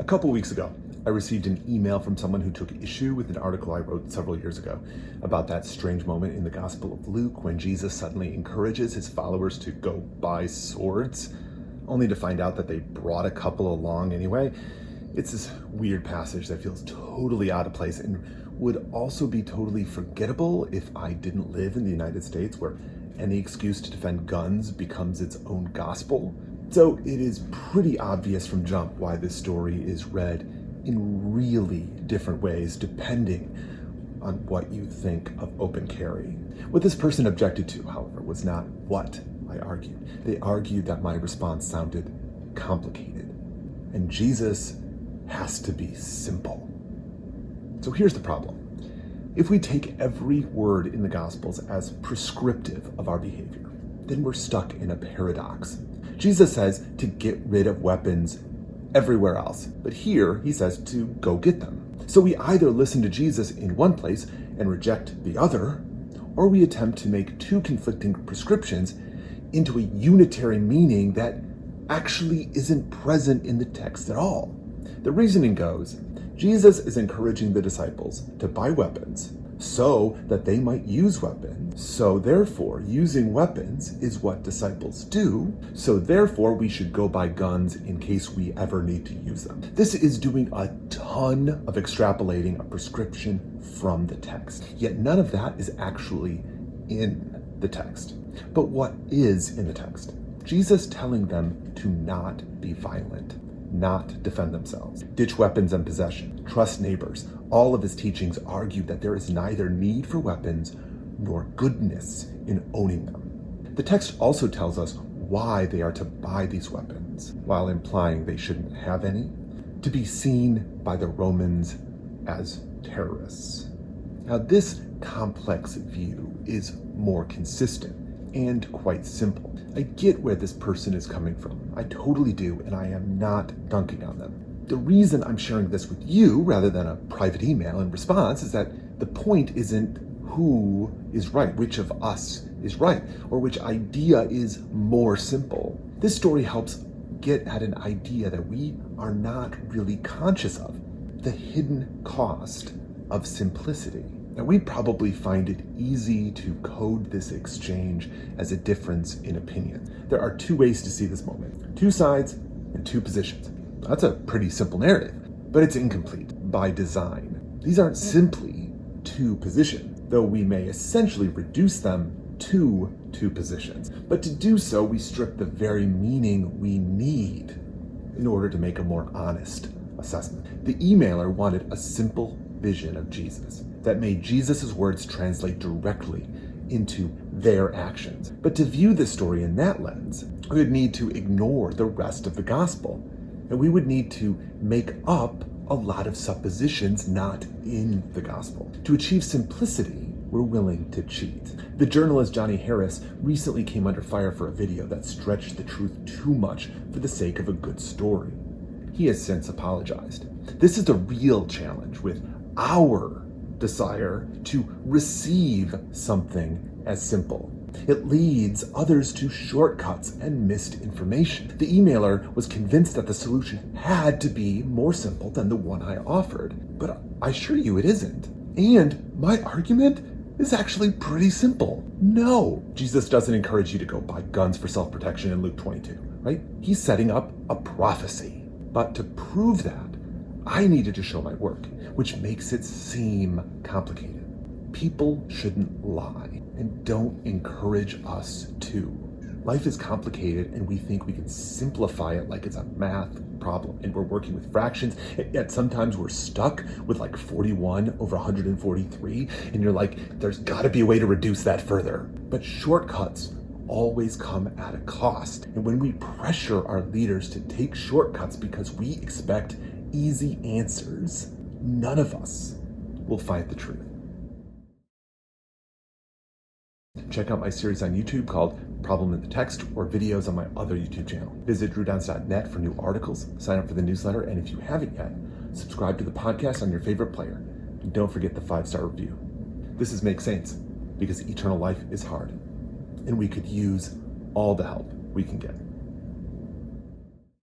couple weeks ago, I received an email from someone who took issue with an article I wrote several years ago about that strange moment in the Gospel of Luke when Jesus suddenly encourages his followers to go buy swords, only to find out that they brought a couple along anyway. It's this weird passage that feels totally out of place and would also be totally forgettable if I didn't live in the United States, where any excuse to defend guns becomes its own gospel. So it is pretty obvious from jump why this story is read in really different ways depending on what you think of open carry. What this person objected to, however, was not what I argued. They argued that my response sounded complicated, and Jesus has to be simple. So here's the problem. If we take every word in the Gospels as prescriptive of our behavior, then we're stuck in a paradox. Jesus says to get rid of weapons everywhere else, but here he says to go get them. So we either listen to Jesus in one place and reject the other, or we attempt to make two conflicting prescriptions into a unitary meaning that actually isn't present in the text at all. The reasoning goes, Jesus is encouraging the disciples to buy weapons so that they might use weapons. So therefore, using weapons is what disciples do. So therefore, we should go buy guns in case we ever need to use them. This is doing a ton of extrapolating a prescription from the text. Yet none of that is actually in the text. But what is in the text? Jesus telling them to not be violent, not defend themselves, ditch weapons and possession, trust neighbors. All of his teachings argue that there is neither need for weapons nor goodness in owning them. The text also tells us why they are to buy these weapons, while implying they shouldn't have any, to be seen by the Romans as terrorists. Now, this complex view is more consistent and quite simple. I get where this person is coming from. I totally do, and I am not dunking on them. The reason I'm sharing this with you rather than a private email in response is that the point isn't who is right, which of us is right, or which idea is more simple. This story helps get at an idea that we are not really conscious of, the hidden cost of simplicity. Now, we probably find it easy to code this exchange as a difference in opinion. There are two ways to see this moment, two sides and two positions. That's a pretty simple narrative, but it's incomplete by design. These aren't simply two positions, though we may essentially reduce them to two positions. But to do so, we strip the very meaning we need in order to make a more honest assessment. The emailer wanted a simple vision of Jesus that made Jesus' words translate directly into their actions. But to view this story in that lens, we would need to ignore the rest of the gospel, and we would need to make up a lot of suppositions not in the gospel. To achieve simplicity, we're willing to cheat. The journalist Johnny Harris recently came under fire for a video that stretched the truth too much for the sake of a good story. He has since apologized. This is the real challenge with our desire to receive something as simple. It leads others to shortcuts and missed information. The emailer was convinced that the solution had to be more simple than the one I offered, but I assure you it isn't. And my argument is actually pretty simple. No, Jesus doesn't encourage you to go buy guns for self-protection in Luke 22, right? He's setting up a prophecy. But to prove that, I needed to show my work, which makes it seem complicated. People shouldn't lie, and don't encourage us to. Life is complicated, and we think we can simplify it like it's a math problem, and we're working with fractions, yet sometimes we're stuck with like 41 over 143, and you're like, there's gotta be a way to reduce that further. But shortcuts always come at a cost, and when we pressure our leaders to take shortcuts because we expect easy answers, none of us will find the truth. Check out my series on YouTube called Problem in the Text, or videos on my other YouTube channel. Visit drewdowns.net for new articles, sign up for the newsletter, and if you haven't yet, subscribe to the podcast on your favorite player. And don't forget the 5-star review. This is Make Saints, because eternal life is hard, and we could use all the help we can get.